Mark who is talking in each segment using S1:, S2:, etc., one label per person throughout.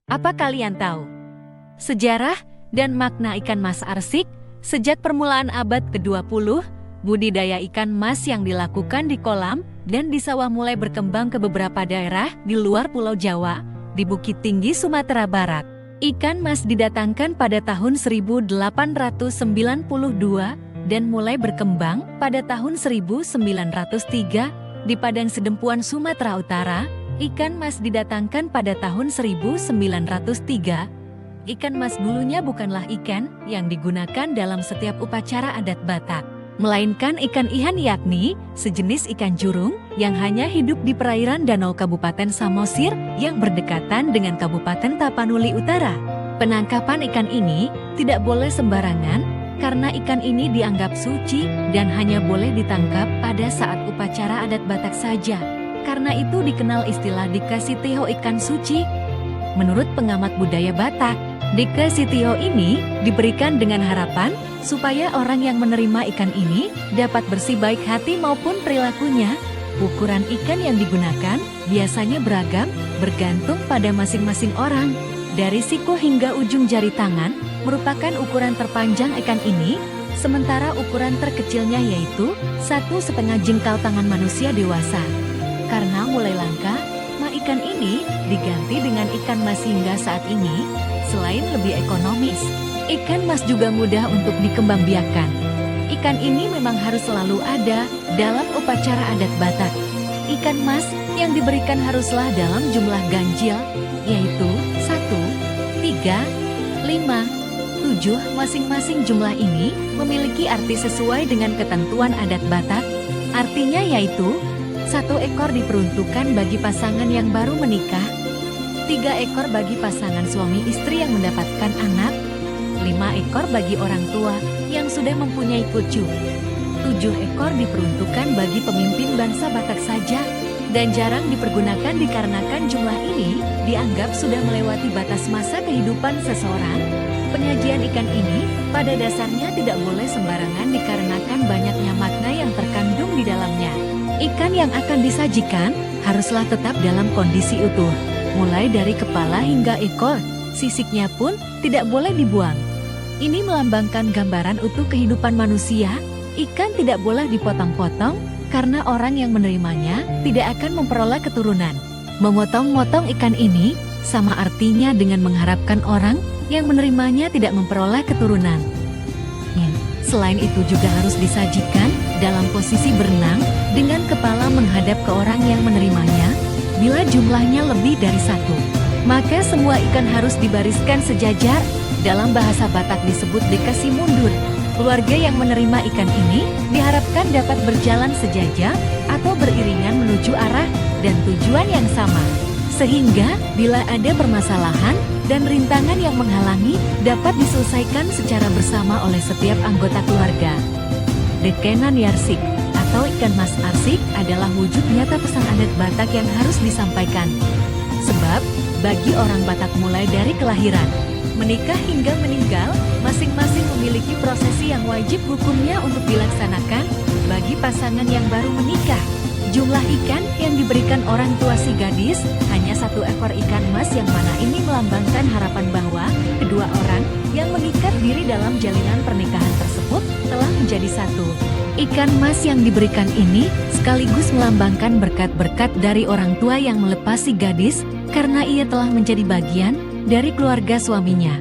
S1: Apa kalian tahu sejarah dan makna ikan mas arsik? Sejak permulaan abad ke-20, budidaya ikan mas yang dilakukan di kolam dan di sawah mulai berkembang ke beberapa daerah di luar Pulau Jawa, di Bukit Tinggi Sumatera Barat. Ikan mas didatangkan pada tahun 1892 dan mulai berkembang pada tahun 1903 di Padang Sedempuan Sumatera Utara. Ikan mas didatangkan pada tahun 1903. Ikan mas dulunya bukanlah ikan yang digunakan dalam setiap upacara adat Batak, melainkan ikan ihan, yakni sejenis ikan jurung yang hanya hidup di perairan danau Kabupaten Samosir yang berdekatan dengan Kabupaten Tapanuli Utara. Penangkapan ikan ini tidak boleh sembarangan karena ikan ini dianggap suci dan hanya boleh ditangkap pada saat upacara adat Batak saja. Karena itu dikenal istilah Dika Sitiho, ikan suci. Menurut pengamat budaya Batak, Dika Sitiho ini diberikan dengan harapan supaya orang yang menerima ikan ini dapat bersih baik hati maupun perilakunya. Ukuran ikan yang digunakan biasanya beragam, bergantung pada masing-masing orang. Dari siku hingga ujung jari tangan merupakan ukuran terpanjang ikan ini, sementara ukuran terkecilnya yaitu 1,5 jengkal tangan manusia dewasa. Karena mulai langka, ikan ini diganti dengan ikan mas hingga saat ini. Selain lebih ekonomis, ikan mas juga mudah untuk dikembangbiakkan. Ikan ini memang harus selalu ada dalam upacara adat Batak. Ikan mas yang diberikan haruslah dalam jumlah ganjil, yaitu 1, 3, 5, 7. Masing-masing jumlah ini memiliki arti sesuai dengan ketentuan adat Batak. Artinya yaitu 1 ekor diperuntukkan bagi pasangan yang baru menikah, 3 ekor bagi pasangan suami istri yang mendapatkan anak, 5 ekor bagi orang tua yang sudah mempunyai cucu, 7 ekor diperuntukkan bagi pemimpin bangsa Batak saja, dan jarang dipergunakan dikarenakan jumlah ini dianggap sudah melewati batas masa kehidupan seseorang. Penyajian ikan ini pada dasarnya tidak boleh sembarangan dikarenakan banyaknya makna yang terkandung di dalamnya. Ikan yang akan disajikan haruslah tetap dalam kondisi utuh, mulai dari kepala hingga ekor. Sisiknya pun tidak boleh dibuang. Ini melambangkan gambaran utuh kehidupan manusia. Ikan tidak boleh dipotong-potong karena orang yang menerimanya tidak akan memperoleh keturunan. Memotong-motong ikan ini sama artinya dengan mengharapkan orang yang menerimanya tidak memperoleh keturunan. Selain itu juga harus disajikan dalam posisi berenang dengan kepala menghadap ke orang yang menerimanya. Bila jumlahnya lebih dari 1, maka semua ikan harus dibariskan sejajar. Dalam bahasa Batak disebut dikasih mundur. Keluarga yang menerima ikan ini diharapkan dapat berjalan sejajar atau beriringan menuju arah dan tujuan yang sama. Sehingga bila ada permasalahan dan rintangan yang menghalangi dapat diselesaikan secara bersama oleh setiap anggota keluarga. Dekenan Yarsik atau ikan mas arsik adalah wujud nyata pesan adat Batak yang harus disampaikan. Sebab bagi orang Batak mulai dari kelahiran, menikah hingga meninggal, masing-masing memiliki prosesi yang wajib hukumnya untuk dilaksanakan. Bagi pasangan yang baru menikah, jumlah ikan yang diberikan orang tua si gadis hanya 1 ekor ikan mas, yang mana ini melambangkan harapan bahwa kedua orang yang mengikat diri dalam jalinan pernikahan tersebut telah menjadi satu. Ikan mas yang diberikan ini sekaligus melambangkan berkat-berkat dari orang tua yang melepas si gadis karena ia telah menjadi bagian dari keluarga suaminya.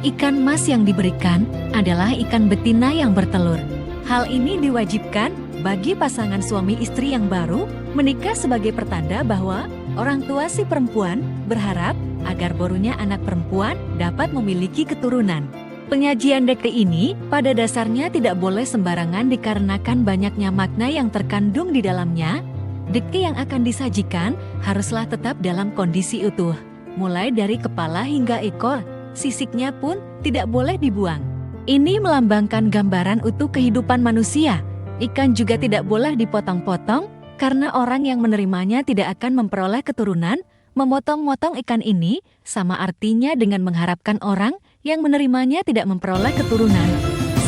S1: Ikan mas yang diberikan adalah ikan betina yang bertelur. Hal ini diwajibkan bagi pasangan suami istri yang baru menikah sebagai pertanda bahwa orang tua si perempuan berharap agar barunya anak perempuan dapat memiliki keturunan. Penyajian deke ini pada dasarnya tidak boleh sembarangan dikarenakan banyaknya makna yang terkandung di dalamnya. Deke yang akan disajikan haruslah tetap dalam kondisi utuh, mulai dari kepala hingga ekor. Sisiknya pun tidak boleh dibuang. Ini melambangkan gambaran utuh kehidupan manusia. Ikan juga tidak boleh dipotong-potong karena orang yang menerimanya tidak akan memperoleh keturunan. Memotong-motong ikan ini sama artinya dengan mengharapkan orang yang menerimanya tidak memperoleh keturunan.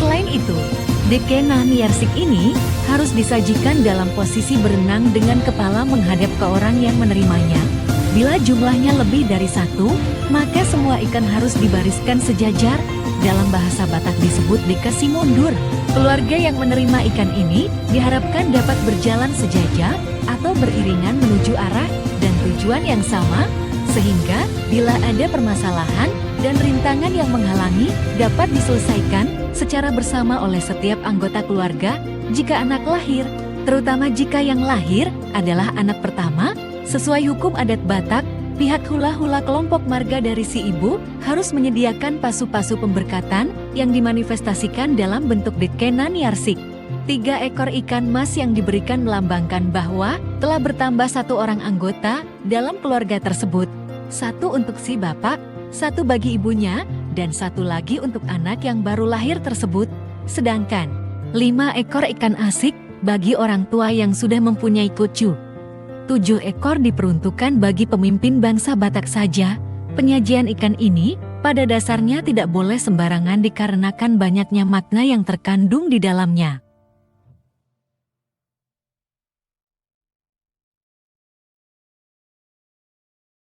S1: Selain itu, dekenan Yarsik ini harus disajikan dalam posisi berenang dengan kepala menghadap ke orang yang menerimanya. Bila jumlahnya lebih dari 1, maka semua ikan harus dibariskan sejajar, dalam bahasa Batak disebut dikasih mundur. Keluarga yang menerima ikan ini diharapkan dapat berjalan sejajar atau beriringan menuju arah dan tujuan yang sama, sehingga bila ada permasalahan dan rintangan yang menghalangi dapat diselesaikan secara bersama oleh setiap anggota keluarga jika anak lahir, terutama jika yang lahir adalah anak pertama. Sesuai hukum adat Batak, pihak hula-hula kelompok marga dari si ibu harus menyediakan pasu-pasu pemberkatan yang dimanifestasikan dalam bentuk dekenan yarsik. 3 ekor ikan mas yang diberikan melambangkan bahwa telah bertambah 1 orang anggota dalam keluarga tersebut. 1 untuk si bapak, 1 bagi ibunya, dan 1 lagi untuk anak yang baru lahir tersebut. Sedangkan 5 ekor ikan asik bagi orang tua yang sudah mempunyai cucu. 7 ekor diperuntukkan bagi pemimpin bangsa Batak saja. Penyajian ikan ini pada dasarnya tidak boleh sembarangan dikarenakan banyaknya makna yang terkandung di dalamnya.